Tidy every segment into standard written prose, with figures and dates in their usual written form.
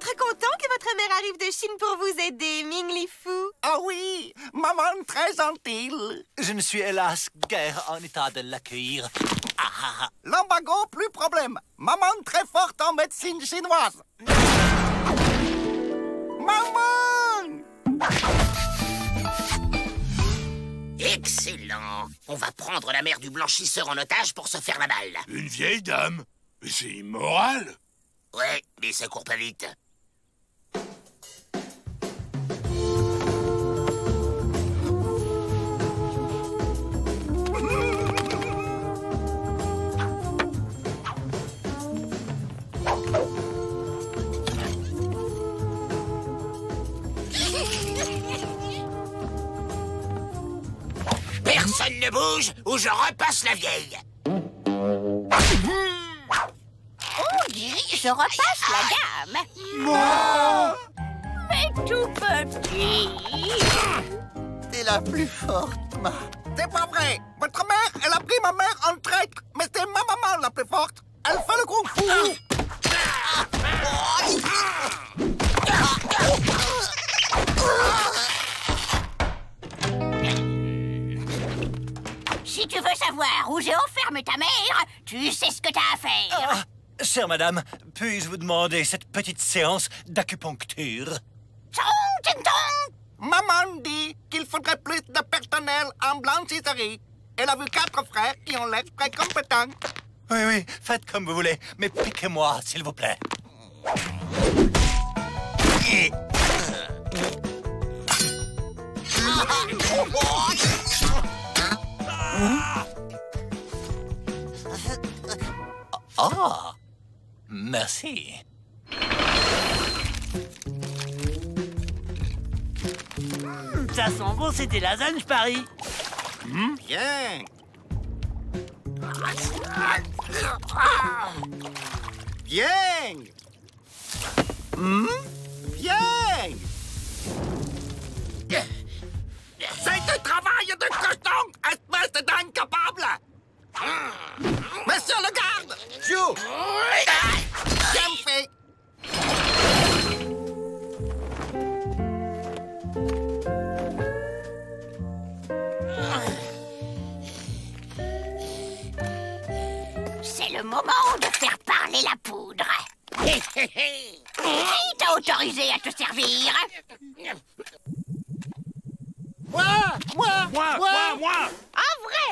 être content que votre mère arrive de Chine pour vous aider, Ming Li Fu. Ah oui, maman très gentille. Je ne suis hélas guère en état de l'accueillir. L'embargo, plus problème. Maman très forte en médecine chinoise. Maman! Excellent. On va prendre la mère du blanchisseur en otage pour se faire la balle. Une vieille dame? Mais c'est immoral. Ouais, mais ça court pas vite. Personne ne bouge ou je repasse la vieille. Je repasse la dame. Mais tout petit. T'es la plus forte, ma. C'est pas vrai. Votre mère, elle a pris ma mère en traître. Mais c'est ma maman la plus forte. Elle fait le kung fu. Si tu veux savoir où j'ai enfermé ta mère, tu sais ce que t'as à faire. Chère madame, puis-je vous demander cette petite séance d'acupuncture? Tong, ting, tong. Maman dit qu'il faudrait plus de personnel en blanchisserie. Elle a vu 4 frères qui ont l'air très compétents. Oui, faites comme vous voulez, mais piquez-moi, s'il vous plaît. Ah, merci. Ça sent bon, c'était lasagne, je parie. Bien. Bien. Bien. C'est du travail de cochon, espèce d'incapable. Monsieur le garde. Joe. Bien fait. C'est le moment de faire parler la poudre. Qui t'a autorisé à te servir? Moi. En vrai?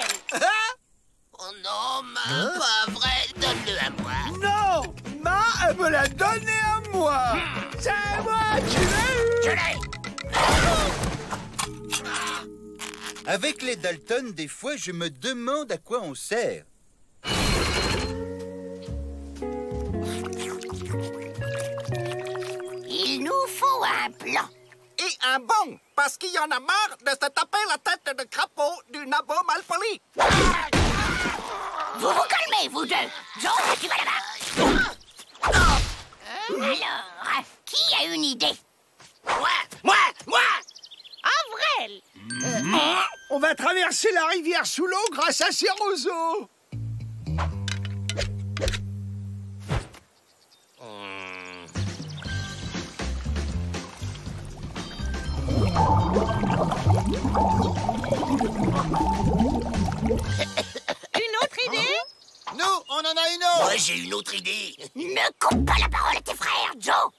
Oh non, ma, pas vrai. Donne-le à moi. Non! Ma, elle me l'a donné à moi! C'est moi qui l'ai eu! Je l'ai. Avec les Dalton, des fois, je me demande à quoi on sert. Il nous faut un plan. Et un bon, parce qu'il y en a marre de se taper la tête de crapaud du nabo malpoli. Vous vous calmez, vous deux. Joe, tu vas là-bas. Alors, qui a une idée? Moi! Avril! On va traverser la rivière sous l'eau grâce à ces roseaux! Une autre idée? Nous, on en a une autre! Moi, j'ai une autre idée. Ne coupe pas la parole à tes frères, Joe!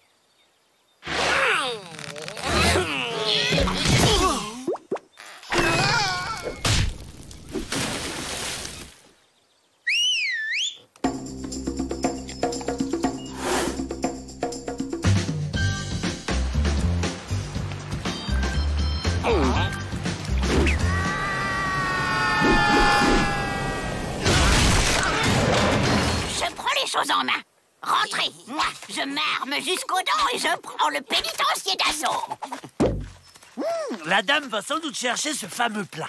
Je prends les choses en main. Rentrez, moi, je m'arme jusqu'aux dents et je prends le pénitencier d'assaut. La dame va sans doute chercher ce fameux plat.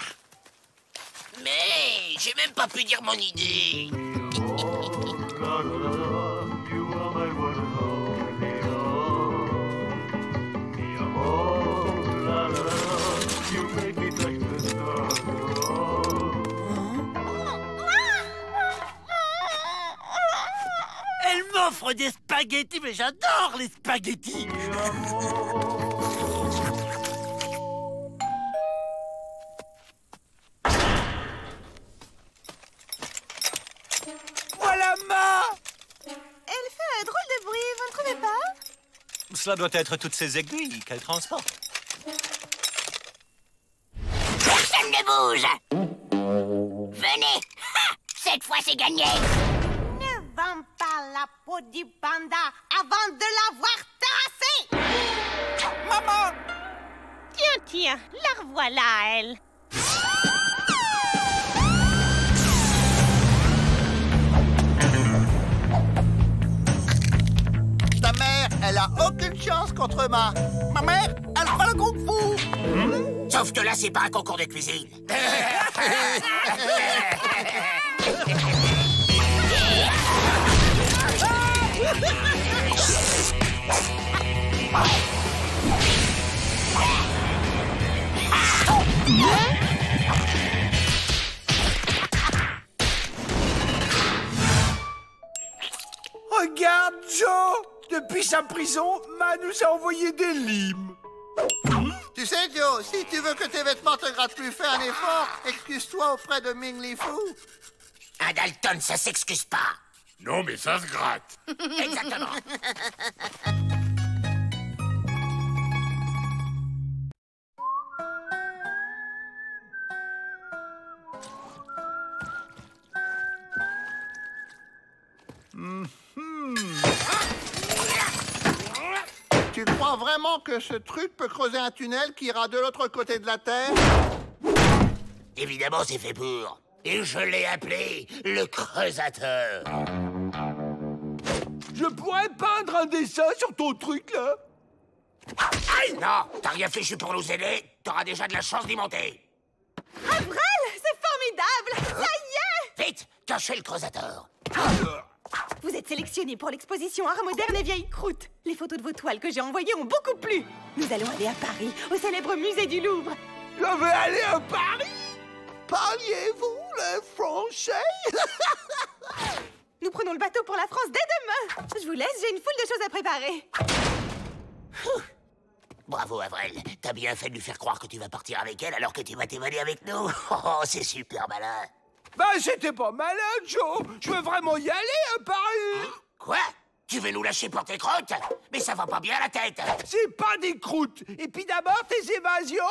Mais j'ai même pas pu dire mon idée. Elle m'offre des spaghettis, mais j'adore les spaghettis. Voilà Ma! Elle fait un drôle de bruit, vous ne trouvez pas? Cela doit être toutes ces aiguilles qu'elle transporte. Personne ne bouge. Venez. Ha! Cette fois, c'est gagné. Ne vends pas la peau du panda avant de l'avoir tassé. Maman! Tiens, la revoilà, elle. Ta mère, elle a aucune chance contre Ma mère, elle fera le kung fu. Sauf que là, c'est pas un concours de cuisine. Regarde, Joe! Depuis sa prison, Ma nous a envoyé des limes. Tu sais, Joe, si tu veux que tes vêtements te grattent plus, fais un effort. Excuse-toi auprès de Ming Li Fu. Un Dalton, ça s'excuse pas. Non, mais ça se gratte. Exactement. Tu crois vraiment que ce truc peut creuser un tunnel qui ira de l'autre côté de la Terre? Évidemment, c'est fait pour. Et je l'ai appelé le creusateur. Je pourrais peindre un dessin sur ton truc, là? Aïe! Non, t'as rien fait, je suis pour nous aider. T'auras déjà de la chance d'y monter. Avril, c'est formidable. Ça y est. Vite, cachez le creusateur. Vous êtes sélectionné pour l'exposition Art moderne et vieilles croûtes. Les photos de vos toiles que j'ai envoyées ont beaucoup plu. Nous allons aller à Paris, au célèbre musée du Louvre. Je veux aller à Paris? Parliez-vous le français? Nous prenons le bateau pour la France dès demain. Je vous laisse, j'ai une foule de choses à préparer. Bravo, Avril. T'as bien fait de lui faire croire que tu vas partir avec elle alors que tu vas t'évader avec nous. Oh, c'est super malin. Ben, c'était pas malin, Joe. Je veux vraiment y aller à Paris. Quoi? Tu veux nous lâcher pour tes crottes? Mais ça va pas bien à la tête. C'est pas des croûtes. Et puis d'abord, tes évasions,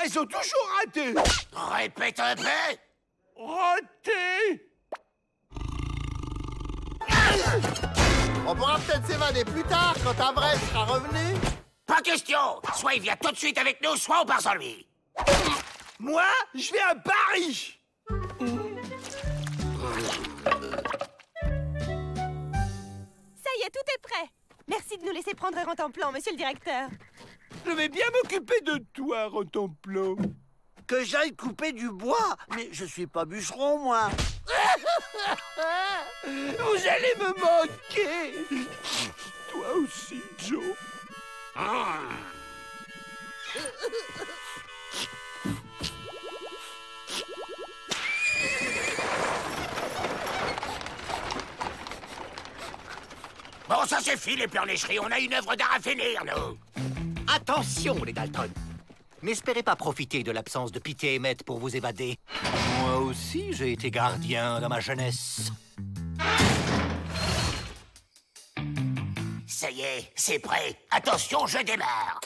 elles sont toujours ratées. Répète un peu. Ratées? On pourra peut-être s'évader plus tard quand Avril sera revenu. Pas question. Soit il vient tout de suite avec nous, soit on part sans lui. Moi, je vais à Paris. Ça y est, tout est prêt. Merci de nous laisser prendre un temps-plan, monsieur le directeur. Je vais bien m'occuper de toi, Rotomplan. Que j'aille couper du bois. Mais je suis pas bûcheron, moi. Vous allez me manquer. Toi aussi, Joe. Bon, ça suffit, les pleurnicheries. On a une œuvre d'art à finir, nous. Attention, les Dalton. N'espérez pas profiter de l'absence de Pitié et Emmett pour vous évader. Moi aussi, j'ai été gardien dans ma jeunesse. Ça y est, c'est prêt. Attention, je démarre.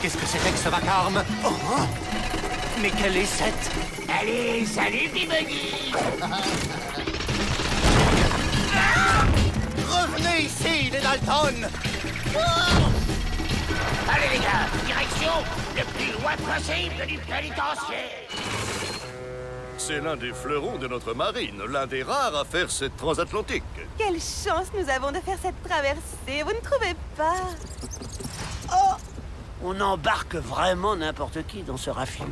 Qu'est-ce que c'était que ce vacarme? Oh, mais quelle est cette... Allez, salut, Peabody. Revenez ici, les Dalton. Allez, les gars, direction le plus loin possible du pénitencier. C'est l'un des fleurons de notre marine, l'un des rares à faire cette transatlantique. Quelle chance nous avons de faire cette traversée, vous ne trouvez pas? Oh! On embarque vraiment n'importe qui dans ce raffio.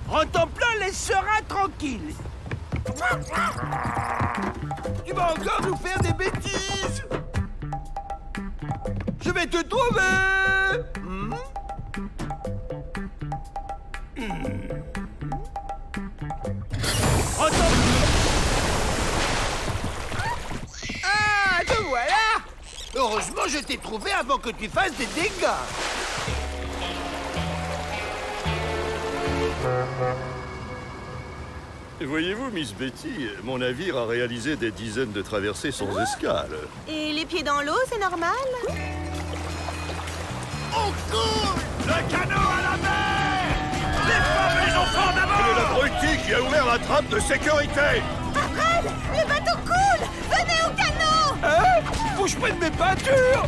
Rotomplan laisse serein tranquille. Tu vas encore nous faire des bêtises. Je vais te trouver. Heureusement, je t'ai trouvé avant que tu fasses des dégâts. Voyez-vous, Miss Betty, mon navire a réalisé des dizaines de traversées sans escale. Et les pieds dans l'eau, c'est normal? On coule! Le canot à la mer! Les enfants d'abord! C'est l'abruti qui a ouvert la trappe de sécurité! Avrel, le bateau coule! Venez au canot! Hein? Bouge pas de mes peintures!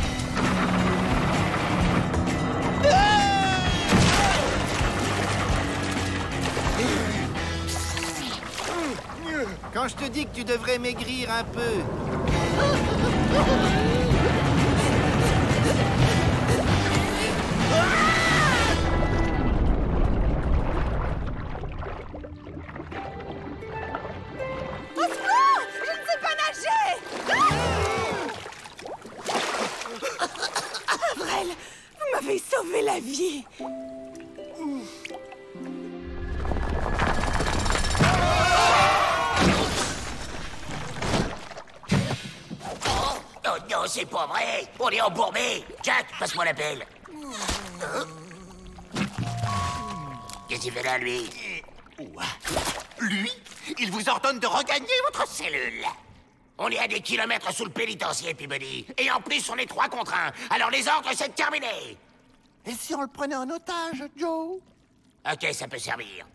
Quand je te dis que tu devrais maigrir un peu. Au secours! Je ne sais pas nager! Avrel, vous m'avez sauvé la vie! Oh non, c'est pas vrai! On est embourbé! Jack, passe-moi la pelle! Qu'est-ce qu'il fait là, lui? Lui, il vous ordonne de regagner votre Cellule! On est à des kilomètres sous le pénitencier, Peabody. Et en plus, on est 3 contre 1. Alors les ordres, c'est terminé! Et si on le prenait en otage, Joe? Ok, ça peut servir.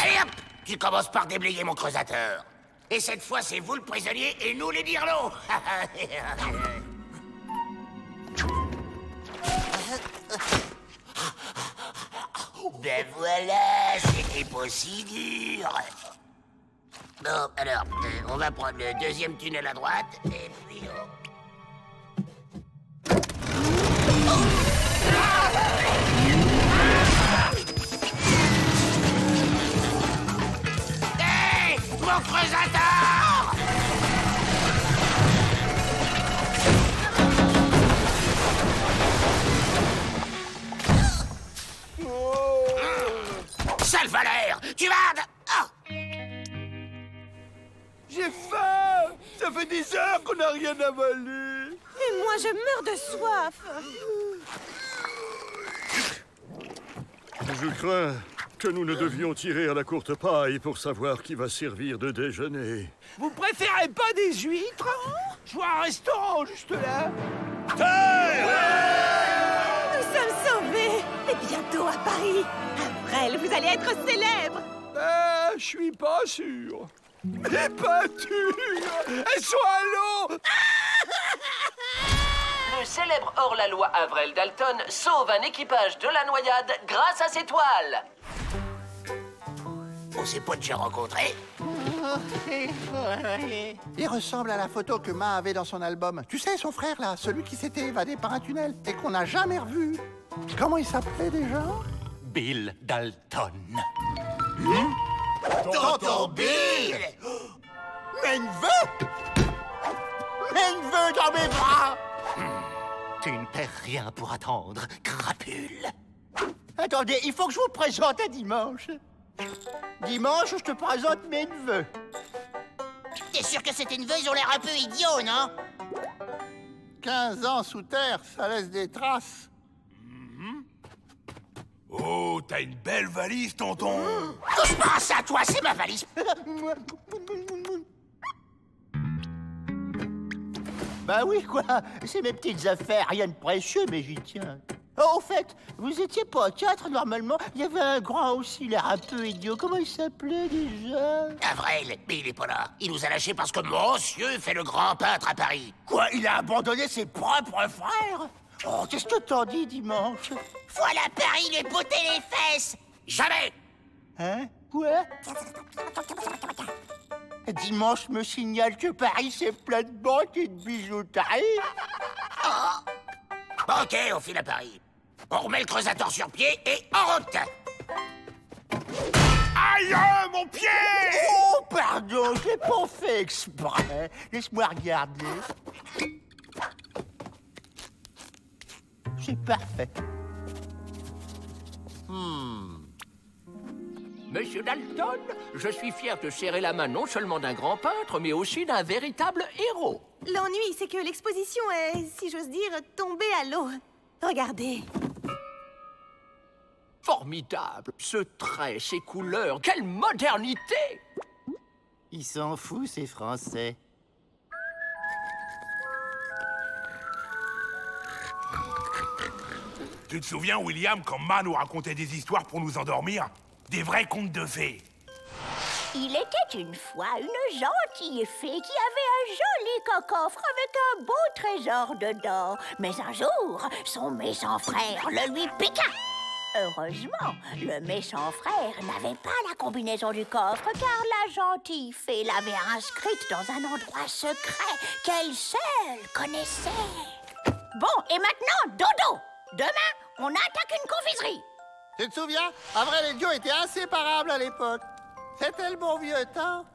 Allez hop! Tu commences par déblayer mon creusateur. Et cette fois, c'est vous le prisonnier et nous les dirlots. Ben voilà, c'était pas si dur. Bon, alors, on va prendre le deuxième tunnel à droite, et puis... Hey! Mon creusateur! Sale Valère! Tu vas... Oh! J'ai faim! Ça fait des heures qu'on n'a rien avalé! Et moi, je meurs de soif! Je crains que nous ne devions tirer à la courte paille pour savoir qui va servir de déjeuner. Vous préférez pas des huîtres? Je vois un restaurant juste là. Nous sommes sauvés! Et bientôt à Paris! Avrel, vous allez être célèbre! Je suis pas sûr. Mes peintures, elles sont à l'eau. Le célèbre hors-la-loi Avrel Dalton sauve un équipage de la noyade grâce à ses toiles. On s'est pas déjà rencontrés? Il ressemble à la photo que Ma avait dans son album. Tu sais, son frère, là, celui qui s'était évadé par un tunnel et qu'on n'a jamais revu. Comment il s'appelait déjà? Bill Dalton. Tonton Bill! Mes neveux! Mes neveux dans mes bras! Tu ne perds rien pour attendre, crapule. Attendez, il faut que je vous présente à dimanche. Dimanche, je te présente mes neveux. T'es sûr que c'est tes neveux, ils ont l'air un peu idiots, non? 15 ans sous terre, ça laisse des traces. Oh, t'as une belle valise, tonton. Touche pas à ça, toi, c'est ma valise. Bah oui, quoi. C'est mes petites affaires, rien de précieux, mais j'y tiens. Oh, au fait, vous étiez pas 4 normalement. Il y avait un grand aussi, l'air un peu idiot. Comment il s'appelait déjà? Avrel, mais il est pas là. Il nous a lâchés parce que monsieur fait le grand peintre à Paris. Quoi, il a abandonné ses propres frères? Oh, qu'est-ce que t'en dis dimanche? Voilà Paris lui botter les fesses! Jamais! Hein? Quoi? Dimanche me signale que Paris c'est plein de banques et de bijouterie. Ok, on file à Paris. On remet le creusateur sur pied et en route! Aïe, mon pied! Oh, pardon, je l'ai pas fait exprès. Laisse-moi regarder. C'est parfait. Monsieur Dalton, je suis fier de serrer la main non seulement d'un grand peintre, mais aussi d'un véritable héros. L'ennui, c'est que l'exposition est, si j'ose dire, tombée à l'eau. Regardez. Formidable. Ce trait, ces couleurs, quelle modernité! Ils s'en foutent, ces Français. Tu te souviens, William, quand Ma nous racontait des histoires pour nous endormir? Des vrais contes de fées. Il était une fois une gentille fée qui avait un joli coffre avec un beau trésor dedans. Mais un jour, son méchant frère le lui piqua. Heureusement, le méchant frère n'avait pas la combinaison du coffre car la gentille fée l'avait inscrite dans un endroit secret qu'elle seule connaissait. Bon, et maintenant, dodo! Demain, on attaque une confiserie. Tu te souviens? Avrel et Joe étaient inséparables à l'époque. C'était le bon vieux temps.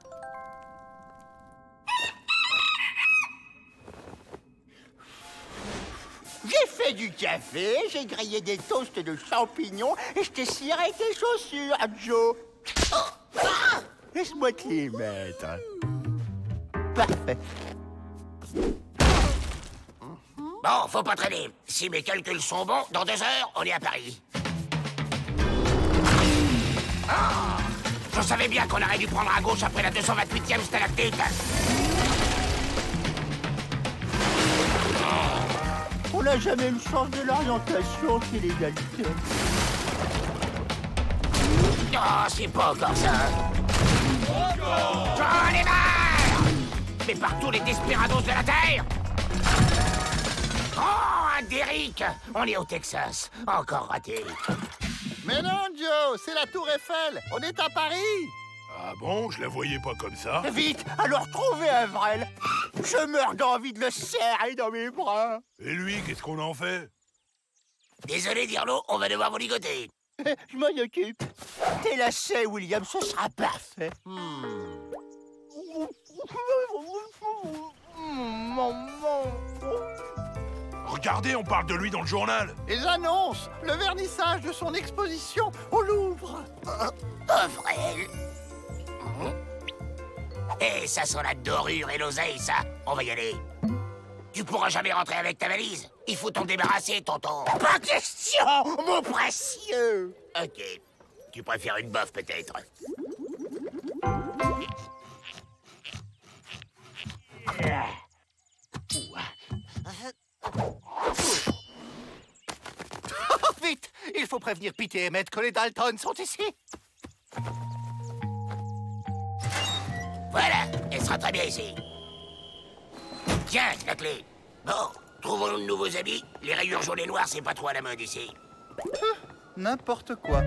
J'ai fait du café, j'ai grillé des toasts de champignons et je t'ai ciré tes chaussures, Joe. Laisse-moi te les mettre. Parfait. Bon, faut pas traîner. Si mes calculs sont bons, dans 2 heures, on est à Paris. Ah, je savais bien qu'on aurait dû prendre à gauche après la 228e stalactite. On n'a jamais eu le sens de l'orientation chez les Dalton. Oh, c'est pas encore ça. J'en ai marre! Mais partout les desperados de la Terre! Oh, un Derrick! On est au Texas. Encore raté. Mais non, Joe, c'est la Tour Eiffel. On est à Paris. Ah bon? Je la voyais pas comme ça. Vite, alors trouvez Avrel. Je meurs d'envie de le serrer dans mes bras. Et lui, qu'est-ce qu'on en fait? Désolé, Dirlo, on va devoir vous ligoter. Je m'en occupe. T'es lacet, William, ce sera parfait. Regardez, on parle de lui dans le journal. Ils annoncent le vernissage de son exposition au Louvre. Avrel. Eh, ça sent la dorure et l'oseille, ça. On va y aller. Tu pourras jamais rentrer avec ta valise. Il faut t'en débarrasser, tonton. Pas question, mon précieux. Ok. Tu préfères une boffe, peut-être. Vite! Il faut prévenir Pete et Emmett que les Dalton sont ici. Voilà, elle sera très bien ici. Tiens, la clé. Bon, trouvons-nous de nouveaux habits. Les rayures jaunes et noires, c'est pas trop à la mode ici. N'importe quoi.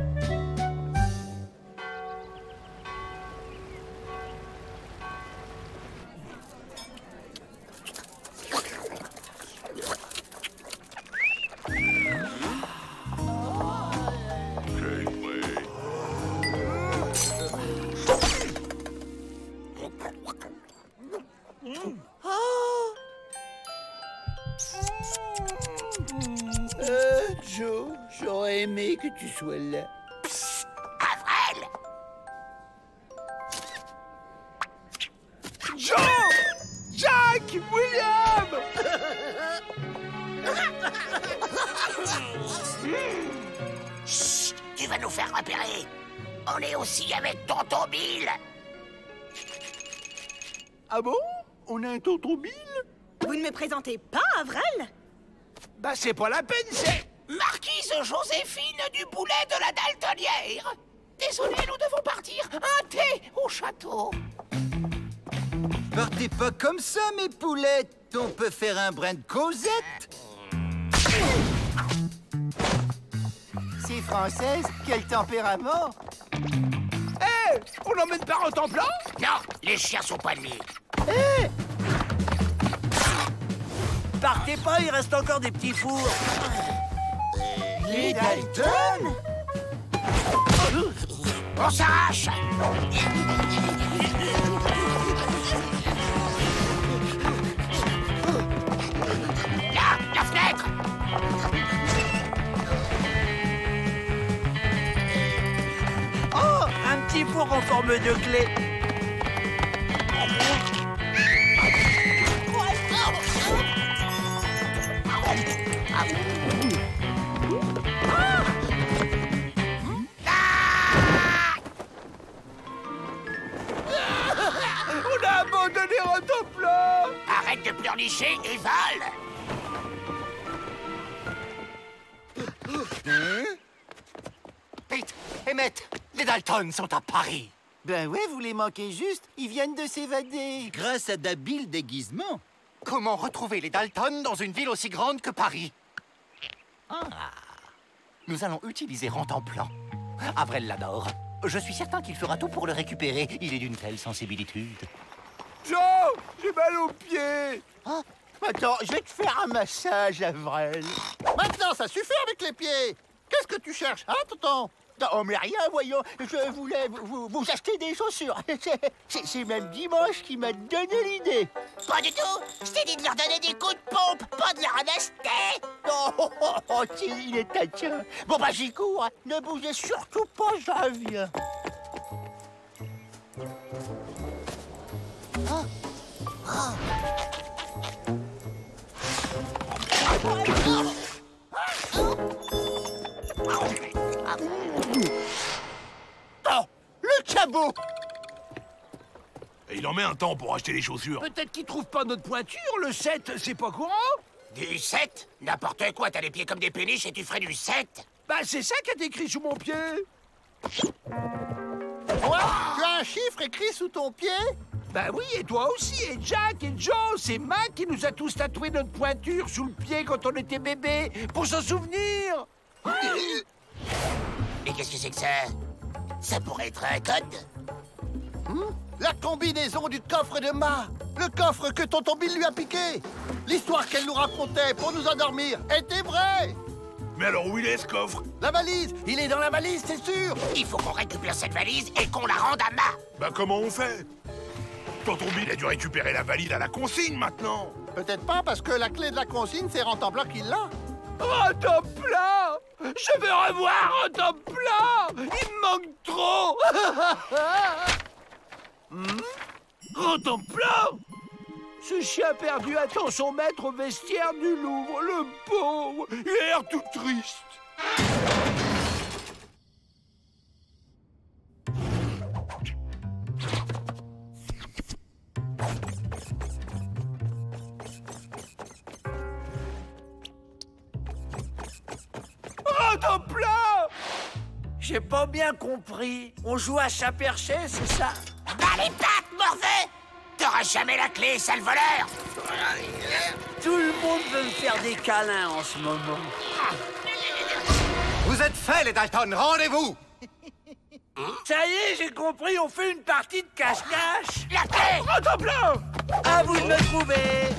Joe, j'aurais aimé que tu sois là. Avrel! Joe! Jack! William! Chut! Tu vas nous faire repérer. On est aussi avec tonton Bill. Ah bon? On a un tonton Bill? Vous ne me présentez pas, Avrel? Bah, c'est pas la peine, c'est... Marquise Joséphine du Boulet de la Daltonnière. Désolé, nous devons partir. Un thé au château. Partez pas comme ça, mes poulettes. On peut faire un brin de causette. C'est française, quel tempérament. Hé! On n'emmène pas en temps plein? Non, les chiens sont pas de nuit. Partez pas, il reste encore des petits fours. Les Dalton? On s'arrache. Là, la fenêtre. Oh, un petit four en forme de clé. On a abandonné Rotoplan. Arrête de pleurnicher et vole. Pete, Emmett, les Dalton sont à Paris. Ben ouais, vous les manquez juste. Ils viennent de s'évader. Grâce à d'habiles déguisements. Comment retrouver les Dalton dans une ville aussi grande que Paris? Nous allons utiliser Rentemplan. Avrel l'adore. Je suis certain qu'il fera tout pour le récupérer. Il est d'une telle sensibilitude. Joe, j'ai mal aux pieds. Ah, attends, je vais te faire un massage, Avrel. Maintenant, ça suffit avec les pieds. Qu'est-ce que tu cherches, hein, tonton? Oh, mais rien, voyons. Je voulais vous acheter des chaussures. C'est même Dimanche qui m'a donné l'idée. Pas du tout. Je t'ai dit de leur donner des coups de pompe, pas de leur en acheter. Oh, il est taquin. Bon, bah, j'y cours. Hein. Ne bougez surtout pas, je reviens. Oh, le cabot! Et il en met un temps pour acheter les chaussures. Peut-être qu'ils trouvent pas notre pointure. Le 7, c'est pas courant. Du 7? N'importe quoi, t'as les pieds comme des péniches et tu ferais du 7? Bah, c'est ça qui est écrit sous mon pied. Quoi? Tu as un chiffre écrit sous ton pied? Bah oui, et toi aussi, et Jack, et Joe. C'est Mac qui nous a tous tatoué notre pointure sous le pied quand on était bébé, pour s'en souvenir. Et qu'est-ce que c'est que ça? Ça pourrait être un code? La combinaison du coffre de Ma. Le coffre que tonton Bill lui a piqué. L'histoire qu'elle nous racontait pour nous endormir était vraie. Mais alors où il est ce coffre? La valise. Il est dans la valise, c'est sûr. Il faut qu'on récupère cette valise et qu'on la rende à Ma. Bah comment on fait? Tonton Bill a dû récupérer la valise à la consigne maintenant. Peut-être pas, parce que la clé de la consigne, c'est Rentemplan qui l'a. Rentemplan! Je veux revoir Rentemplan! Il me manque trop! Rentemplan! Ce chien perdu attend son maître au vestiaire du Louvre. Le pauvre! Il a l'air tout triste. Rentemplan! J'ai pas bien compris. On joue à chat perché, c'est ça? Bah les pattes, morveux! T'auras jamais la clé, sale voleur! Tout le monde veut me faire des câlins en ce moment. Vous êtes faits, les Dalton, rendez-vous! Ça y est, j'ai compris, on fait une partie de cache-cache. La clé! Rentemplan! À vous de me trouver!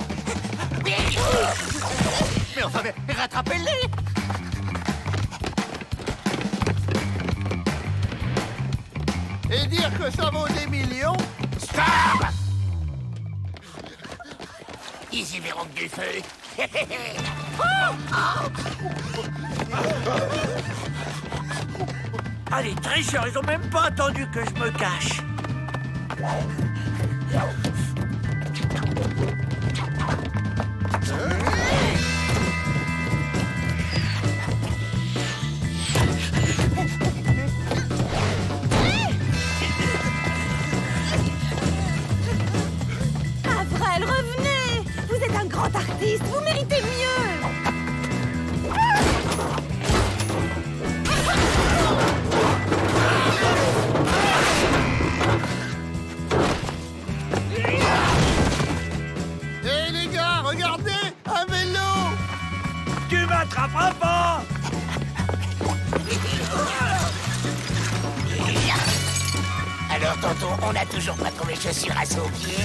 Mais enfin, mais rattrapez-les! Et dire que ça vaut des millions? Stop! Ils y verront que du feu. Ah, les tricheurs, ils ont même pas attendu que je me cache. Avrel, revenez! Vous êtes un grand artiste, vous méritez mieux! Hé les gars, regardez! Un vélo! Tu m'attraperas pas! Alors, tonton, on n'a toujours pas trouvé chaussures à son pied.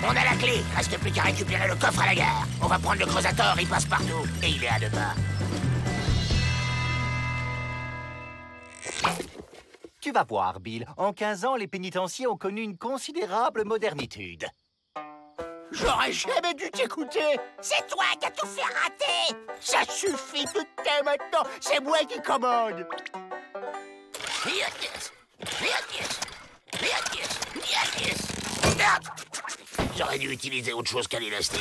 On a la clé. Reste plus qu'à récupérer le coffre à la gare. On va prendre le creusator, il passe partout. Et il est à 2 pas. Tu vas voir, Bill. En 15 ans, les pénitenciers ont connu une considérable modernitude. J'aurais jamais dû t'écouter! C'est toi qui as tout fait rater! Ça suffit, tu te tais maintenant! C'est moi qui commande! Merde! J'aurais dû utiliser autre chose qu'un élastique.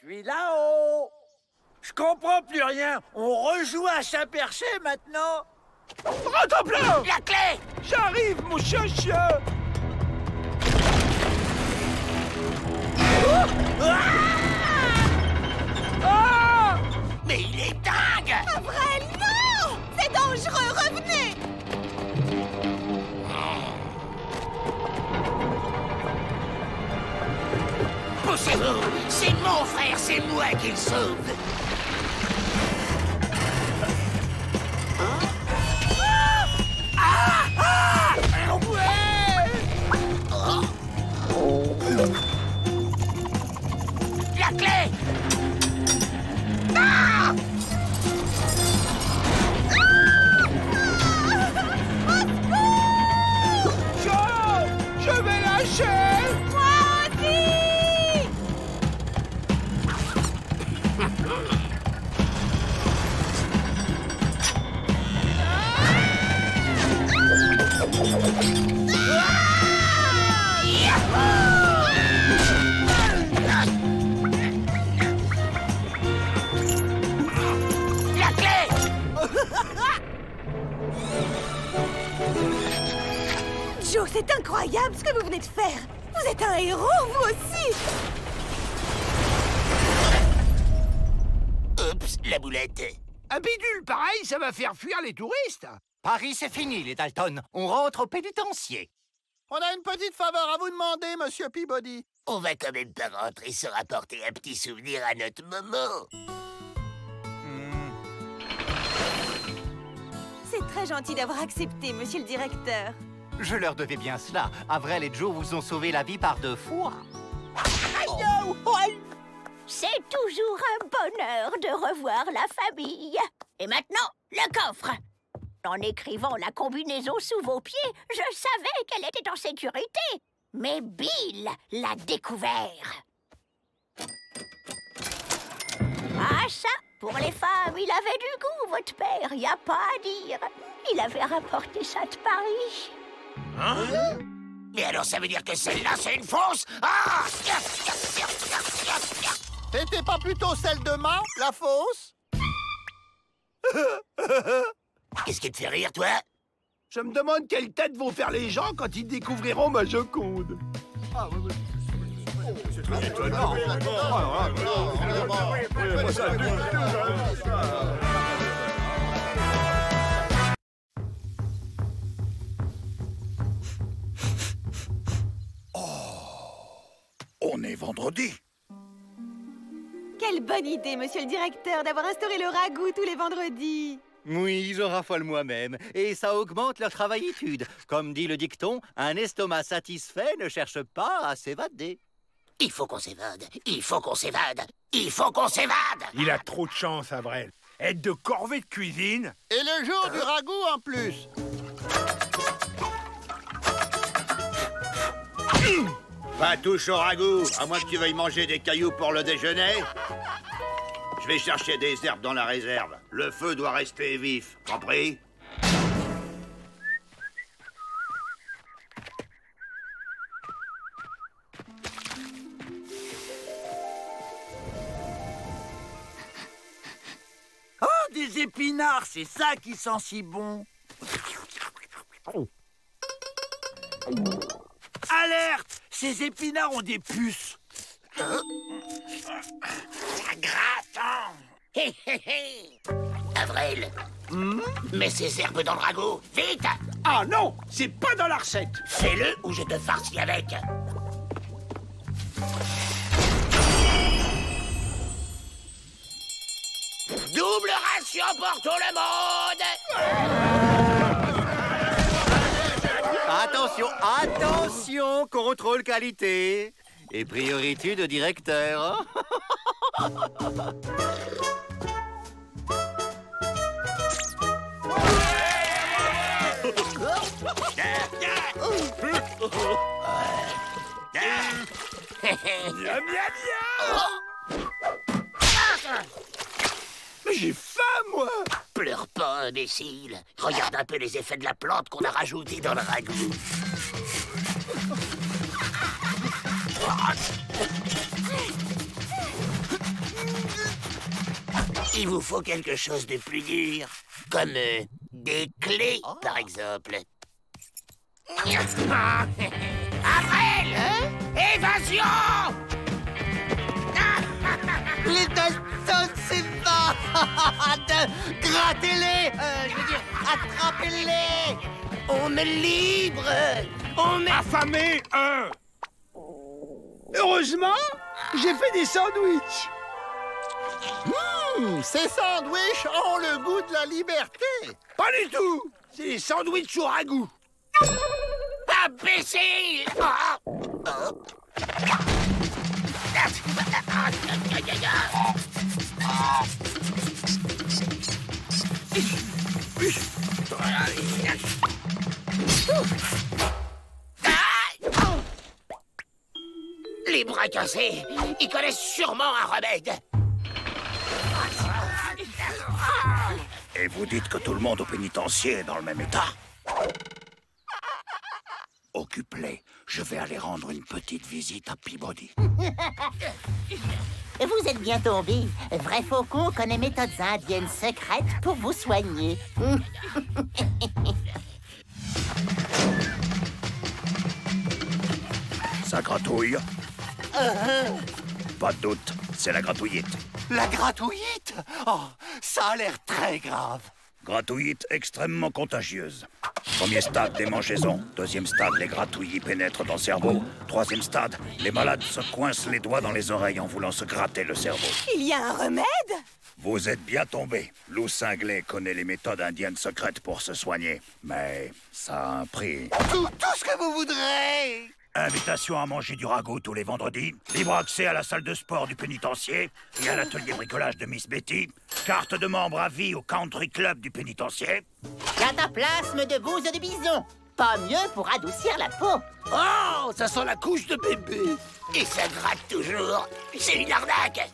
Je suis là-haut. Je comprends plus rien. On rejoue à Saint-Percé maintenant. Attends-là! La clé! J'arrive, mon chien-chien. Mais il est dingue! Avrel, non! C'est dangereux, revenez! Poussez-vous! C'est mon frère, c'est moi qui le sauve! La clé! Ah! Je vais lâcher. Moi aussi! La clé! Joe, c'est incroyable ce que vous venez de faire! Vous êtes un héros, vous aussi! Oups, la boulette. Un bidule pareil, ça va faire fuir les touristes. Paris, c'est fini, les Dalton. On rentre au pénitencier. On a une petite faveur à vous demander, monsieur Peabody. On va quand même pas rentrer sans rapporter un petit souvenir à notre maman. C'est très gentil d'avoir accepté, monsieur le directeur. Je leur devais bien cela. Avrel et Joe vous ont sauvé la vie par 2 fois. C'est toujours un bonheur de revoir la famille. Et maintenant, le coffre. En écrivant la combinaison sous vos pieds, je savais qu'elle était en sécurité. Mais Bill l'a découvert. Ah ça, pour les femmes, il avait du goût, votre père, y a pas à dire. Il avait rapporté ça de Paris. Hein? Mais alors ça veut dire que celle-là, c'est une fausse? Ah! C'était pas plutôt celle de Ma, la fausse? Qu'est-ce qui te fait rire, toi? Je me demande quelle tête vont faire les gens quand ils découvriront ma Joconde. Ah, oui. C'est très étonnant. On est vendredi. Quelle bonne idée, monsieur le directeur, d'avoir instauré le ragoût tous les vendredis. Oui, je raffole moi-même. Et ça augmente leur travaillitude. Comme dit le dicton, un estomac satisfait ne cherche pas à s'évader. Il faut qu'on s'évade. Il faut qu'on s'évade. Il faut qu'on s'évade. Il a trop de chance, Avrel. Aide de corvée de cuisine. Et le jour du ragoût en plus. Pas touche au ragoût, à moins que tu veuilles manger des cailloux pour le déjeuner. Je vais chercher des herbes dans la réserve. Le feu doit rester vif, compris? Oh, des épinards, c'est ça qui sent si bon. Alerte! Ces épinards ont des puces. Ça gratte, hein? Hé, hé, hé. Avrel, mets ces herbes dans le ragoût, vite! Ah non, c'est pas dans la recette. Fais-le ou je te farcis avec. Double ration pour tout le monde! Attention, attention, contrôle qualité. Et priorité de directeur. Miam, miam, Mais j'ai faim, moi! Pleure pas, imbécile. Regarde un peu les effets de la plante qu'on a rajouté dans le ragoût. Il vous faut quelque chose de plus dur, comme des clés, par exemple. Avril! Évasion! Les Dalton, c'est pas grattez-les. Je veux dire, attrapez-les. On me libre! On me... Affamé, Heureusement, j'ai fait des sandwichs. Ces sandwichs ont le goût de la liberté. Pas du tout. C'est des sandwichs au ragoût. Imbécile! Les bras cassés, ils connaissent sûrement un remède. Et vous dites que tout le monde au pénitencier est dans le même état? Occupe-les. Je vais aller rendre une petite visite à Peabody. Vous êtes bien tombé. Vrai Faucon connaît méthodes indiennes secrètes pour vous soigner. Ça gratouille? Pas de doute, c'est la gratouillite. La gratouillite? Oh, ça a l'air très grave. Gratouillite extrêmement contagieuse. Premier stade, démangeaisons. Deuxième stade, les gratouillis pénètrent dans le cerveau. Troisième stade, les malades se coincent les doigts dans les oreilles en voulant se gratter le cerveau. Il y a un remède? Vous êtes bien tombé. Lou Cinglé connaît les méthodes indiennes secrètes pour se soigner. Mais ça a un prix. Tout ce que vous voudrez. Invitation à manger du ragoût tous les vendredis, libre accès à la salle de sport du pénitencier et à l'atelier bricolage de Miss Betty, carte de membre à vie au country club du pénitencier. Cataplasme de bouse de bison. Pas mieux pour adoucir la peau. Oh, ça sent la couche de bébé. Et ça gratte toujours. C'est une arnaque.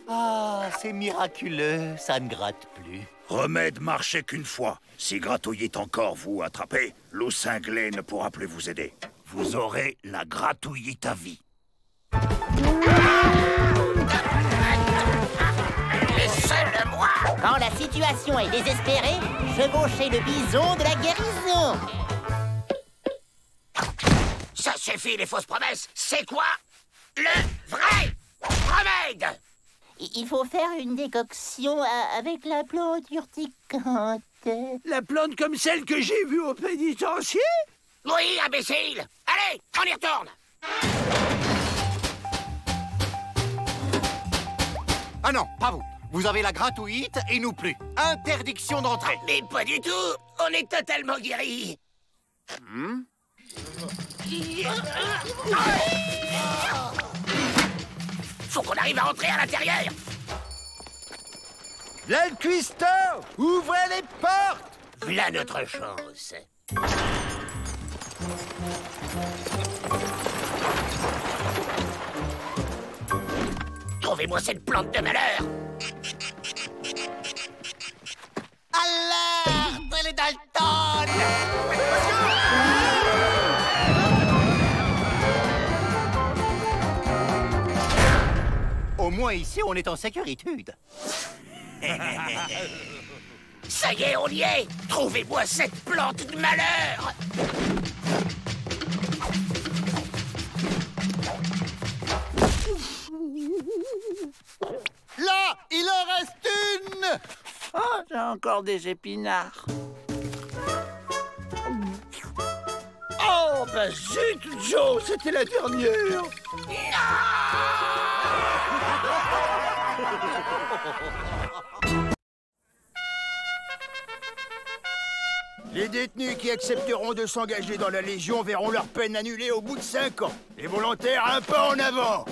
Ah, c'est miraculeux, ça ne gratte plus. Remède marché qu'une fois. Si gratouillite encore vous attrapez, Lou Cinglé ne pourra plus vous aider. Vous aurez la gratouillite à vie. Laissez-le-moi! Quand la situation est désespérée, chevauchez le bison de la guérison. Ça suffit, les fausses promesses. C'est quoi le vrai remède? Il faut faire une décoction avec la plante urticante. La plante comme celle que j'ai vue au pénitencier? Oui, imbécile! Allez, on y retourne! Ah non, pas vous. Vous avez la gratouillite et nous plus. Interdiction d'entrée. Mais pas du tout! On est totalement guéris! Faut qu'on arrive à entrer à l'intérieur! Là, le cuistot! Ouvrez les portes! Voilà notre chance. Trouvez-moi cette plante de malheur! Alerte, les Dalton! Au moins ici, on est en sécurité. Ça y est, on y est! Trouvez-moi cette plante de malheur! Là, il en reste une! Ah, j'ai encore des épinards. Oh, bah zut, Joe, c'était la dernière! Les détenus qui accepteront de s'engager dans la Légion verront leur peine annulée au bout de 5 ans. Les volontaires, un pas en avant.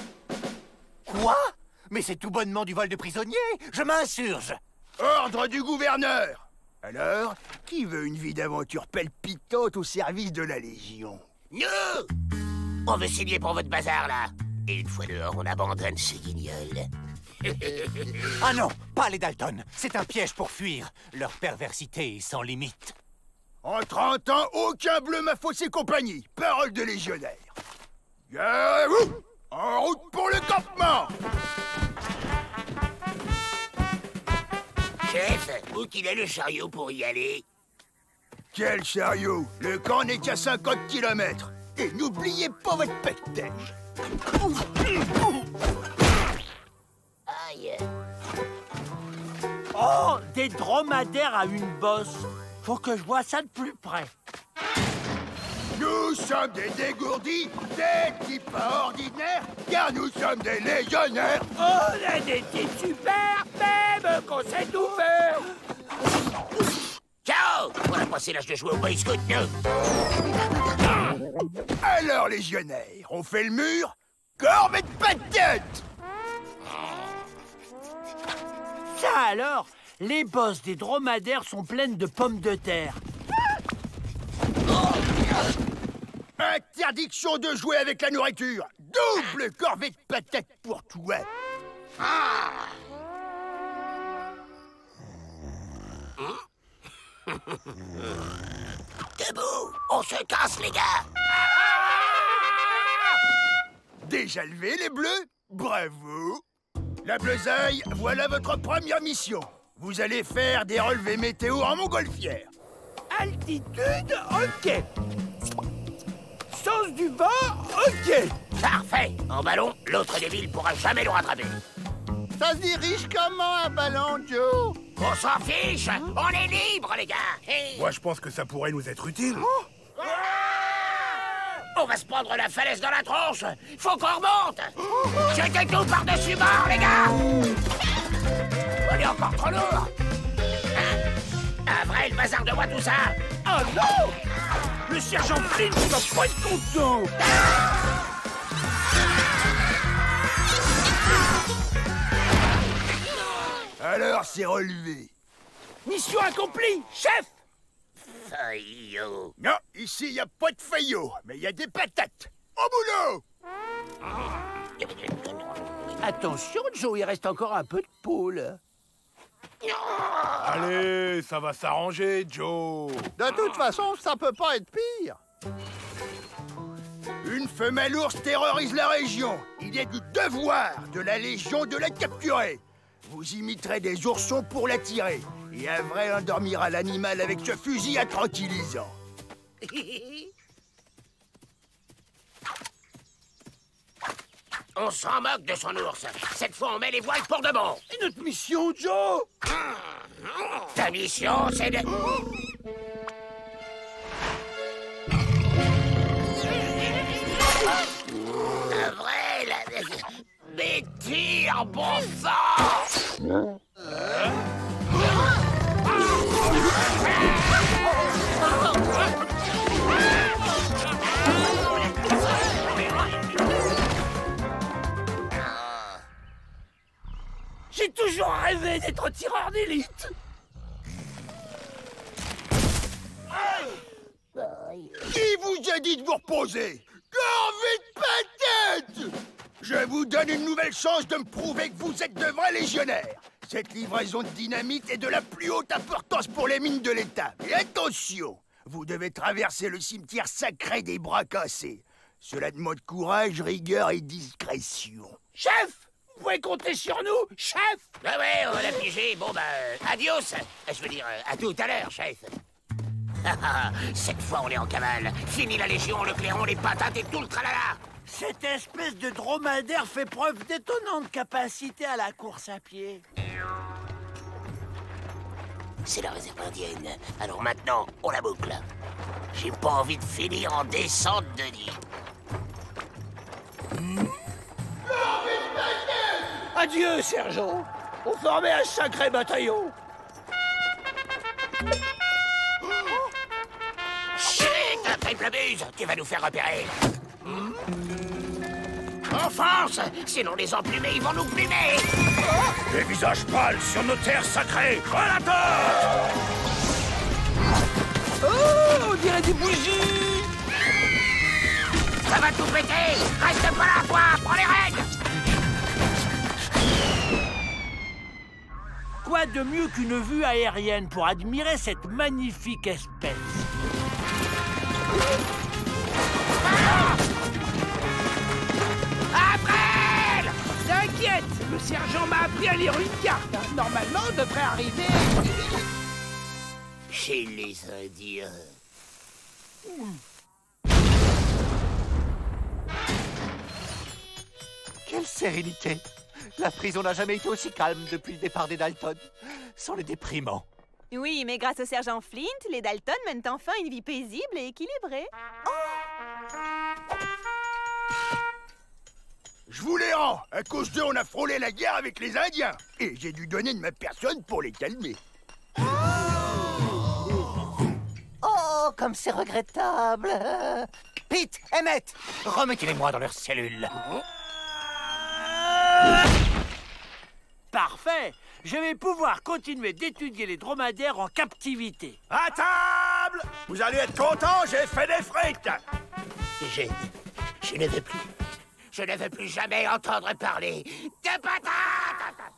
Quoi? Mais c'est tout bonnement du vol de prisonniers. Je m'insurge. Ordre du gouverneur. Alors, qui veut une vie d'aventure palpitante au service de la Légion? Nous! On veut signer pour votre bazar, là. Et une fois dehors, on abandonne ce guignol. Ah non, pas les Dalton. C'est un piège pour fuir. Leur perversité est sans limite. En 30 ans, aucun bleu m'a faussé compagnie. Parole de légionnaire. Garez-vous! En route pour le campement! Chef, où qu'il est le chariot pour y aller? Quel chariot? Le camp n'est qu'à 50 km. Et n'oubliez pas votre pectège. Aïe. Oh, des dromadaires à une bosse. Faut que je vois ça de plus près. Nous sommes des dégourdis, des types pas ordinaires, car nous sommes des légionnaires. On est des types super, même qu'on sait tout faire. Ciao! On a passé l'âge de jouer au Boy Scout, nous. Alors, légionnaires, on fait le mur, corps et de patate. Ça alors, les bosses des dromadaires sont pleines de pommes de terre. Interdiction de jouer avec la nourriture. Double corvée de patates pour toi. Debout! On se casse, les gars! Déjà levé, les bleus? Bravo! La Bleusaille, voilà votre première mission. Vous allez faire des relevés météo en montgolfière. Altitude, ok. Sens du vent, ok. Parfait! En ballon, l'autre débile pourra jamais nous rattraper. Ça se dirige comment, un ballon, Joe? On s'en fiche! On est libre, les gars! Hey. Moi, je pense que ça pourrait nous être utile. On va se prendre la falaise dans la tronche! Faut qu'on remonte! Jetez tout par-dessus bord, les gars! On est encore trop lourd! Un vrai, le bazar de moi, tout ça! Oh non! Le sergent Flynn va pas être content! Alors, c'est relevé. Mission accomplie, chef! Faillot. Non, ici, il n'y a pas de faillot, mais il y a des patates. Au boulot! Attention, Joe, il reste encore un peu de poule. Allez, ça va s'arranger, Joe. De toute façon, ça peut pas être pire. Une femelle ours terrorise la région. Il est du devoir de la Légion de la capturer. Vous imiterez des oursons pour l'attirer. Et un vrai endormira l'animal avec ce fusil à tranquillisant. On s'en moque de son ours. Cette fois, on met les voiles pour de bon. Et notre mission, Joe? Ta mission, c'est de... Un vrai, là... Mais tire, bon sang! J'ai toujours rêvé d'être tireur d'élite. Qui vous a dit de vous reposer? Corvée de patates! Je vous donne une nouvelle chance de me prouver que vous êtes de vrais légionnaires. Cette livraison de dynamite est de la plus haute importance pour les mines de l'État. Et attention, vous devez traverser le cimetière sacré des bras cassés. Cela demande courage, rigueur et discrétion. Chef! Vous pouvez compter sur nous, chef! Ah ouais, on l'a pigé. Bon, adios. Je veux dire, à tout à l'heure, chef. Cette fois, on est en cavale. Fini la Légion, le clairon, les patates et tout le tralala. Cette espèce de dromadaire fait preuve d'étonnante capacité à la course à pied. C'est la réserve indienne. Alors maintenant, on la boucle. J'ai pas envie de finir en descente de nid. Adieu, sergent. On formait un sacré bataillon. triple buse, tu vas nous faire repérer. On fonce, sinon les emplumés, ils vont nous plumer. Des visages pâles sur nos terres sacrées. À la tête! Oh, on dirait des bougies. Ça va tout péter. Reste pas là, toi. Prends les règles. Quoi de mieux qu'une vue aérienne pour admirer cette magnifique espèce? Avrel! T'inquiète, le sergent m'a appris à lire une carte. Normalement, on devrait arriver chez les Indiens. Quelle sérénité! La prison n'a jamais été aussi calme depuis le départ des Dalton. C'en est déprimant. Oui, mais grâce au sergent Flint, les Dalton mènent enfin une vie paisible et équilibrée. Je vous les rends. À cause d'eux, on a frôlé la guerre avec les Indiens. Et j'ai dû donner de ma personne pour les calmer. Oh, comme c'est regrettable! Pete, Emmett, remettez-les-moi dans leur cellule. Parfait! Je vais pouvoir continuer d'étudier les dromadaires en captivité. À table! Vous allez être contents, j'ai fait des frites! Je ne veux plus. Je ne veux plus jamais entendre parler de patates!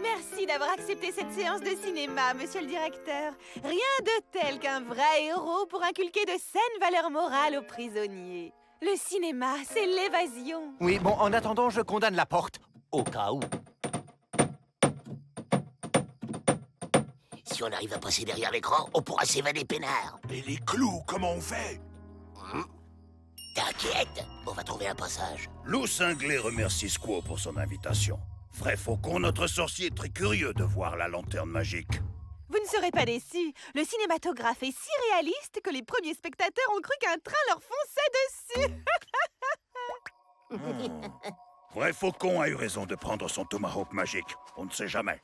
Merci d'avoir accepté cette séance de cinéma, monsieur le directeur. Rien de tel qu'un vrai héros pour inculquer de saines valeurs morales aux prisonniers. Le cinéma, c'est l'évasion. Oui, bon, en attendant, je condamne la porte, au cas où. Si on arrive à passer derrière l'écran, on pourra s'évader peinard. Et les clous, comment on fait? T'inquiète, on va trouver un passage. Loup Cinglé remercie Squaw pour son invitation. Vrai faucon, notre sorcier est très curieux de voir la lanterne magique. Vous ne serez pas déçus. Le cinématographe est si réaliste que les premiers spectateurs ont cru qu'un train leur fonçait dessus. Vrai faucon a eu raison de prendre son tomahawk magique. On ne sait jamais.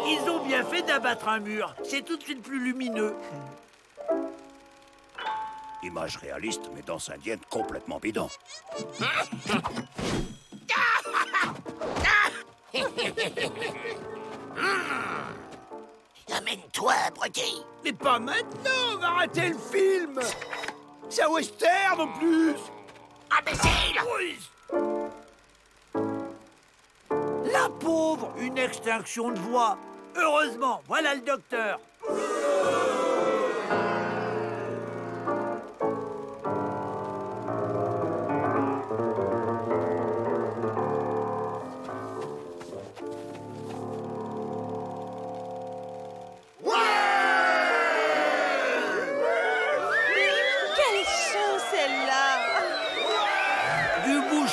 Ils ont bien fait d'abattre un mur. C'est tout de suite plus lumineux. Image réaliste, mais danse indienne complètement bidon. Amène-toi, abruti! Mais pas maintenant, on va rater le film! C'est un western en plus! Imbécile! La pauvre! Une extinction de voix! Heureusement, voilà le docteur!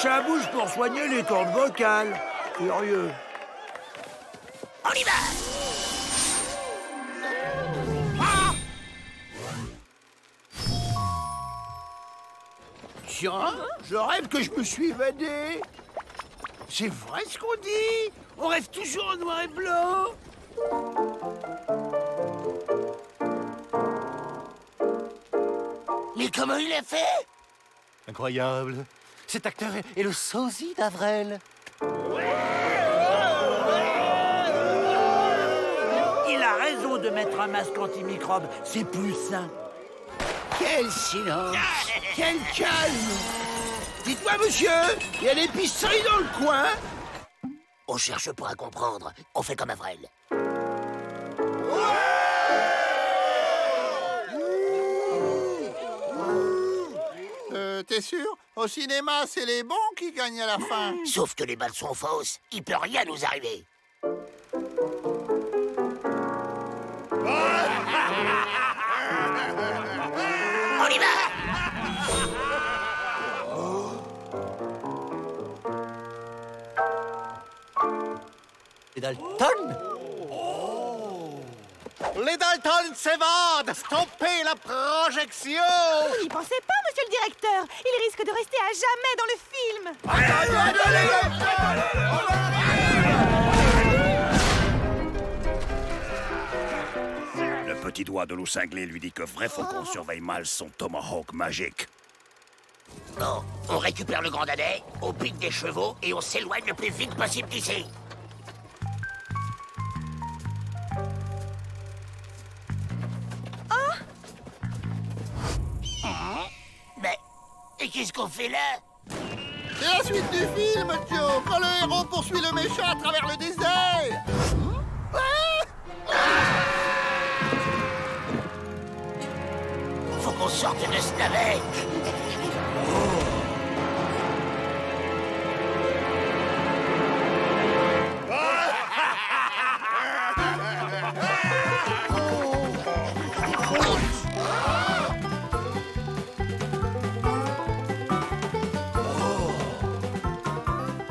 À bouche pour soigner les cordes vocales. Curieux. On y va! Tiens, je rêve que je me suis évadé. C'est vrai ce qu'on dit? On rêve toujours en noir et blanc. Mais comment il a fait? Incroyable. Cet acteur est le sosie d'Avrel. Il a raison de mettre un masque antimicrobe. C'est plus sain. Quel silence! Quel calme! Dites-moi, monsieur, il y a l'épicerie dans le coin? On cherche pas à comprendre. On fait comme Avrel. T'es sûr? Au cinéma, c'est les bons qui gagnent à la fin. Sauf que les balles sont fausses. Il peut rien nous arriver. On y va! Et Dalton? Les Dalton s'évadent! Stoppez la projection! Vous n'y pensez pas, monsieur le directeur. Il risque de rester à jamais dans le film. Le petit doigt de loup cinglé lui dit que Vrai Faucon surveille mal son tomahawk magique. Bon, on récupère le grand dadais, on pique des chevaux et on s'éloigne le plus vite possible d'ici. Mais... et qu'est-ce qu'on fait là? C'est la suite du film, Joe, quand le héros poursuit le méchant à travers le désert. Faut qu'on sorte de ce navet.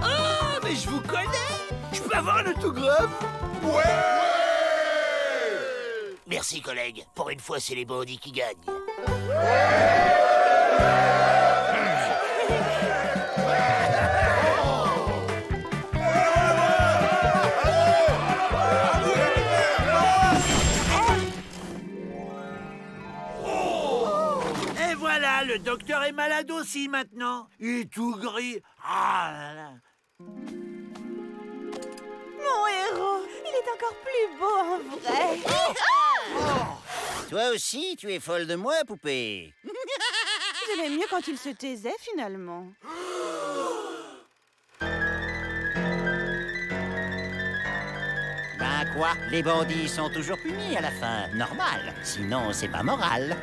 Ah, mais je vous connais. Je peux avoir un autographe? Ouais! Merci, collègue. Pour une fois, c'est les bandits qui gagnent. Et voilà, le docteur est malade aussi maintenant. Il est tout gris. Ah là là. Mon héros, il est encore plus beau en vrai. Toi aussi, tu es folle de moi, poupée. J'aimais mieux quand il se taisait, finalement. Ben quoi? Les bandits sont toujours punis à la fin. Normal. Sinon, c'est pas moral.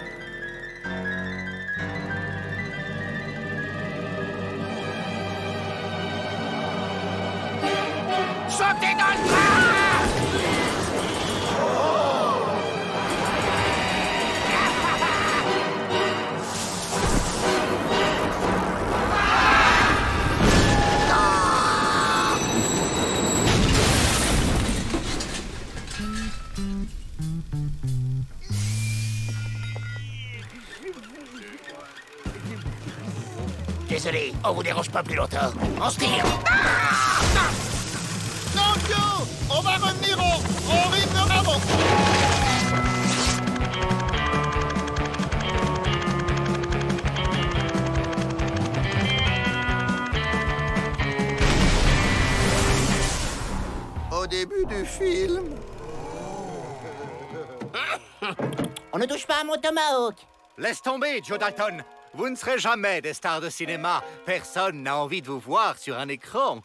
Sautez dans le train! Désolé, on vous dérange pas plus longtemps. On se tire. Non, Joe! On va revenir au rythme d'avant! Au début du film... On ne touche pas à mon tomahawk! Laisse tomber, Joe Dalton. Vous ne serez jamais des stars de cinéma. Personne n'a envie de vous voir sur un écran.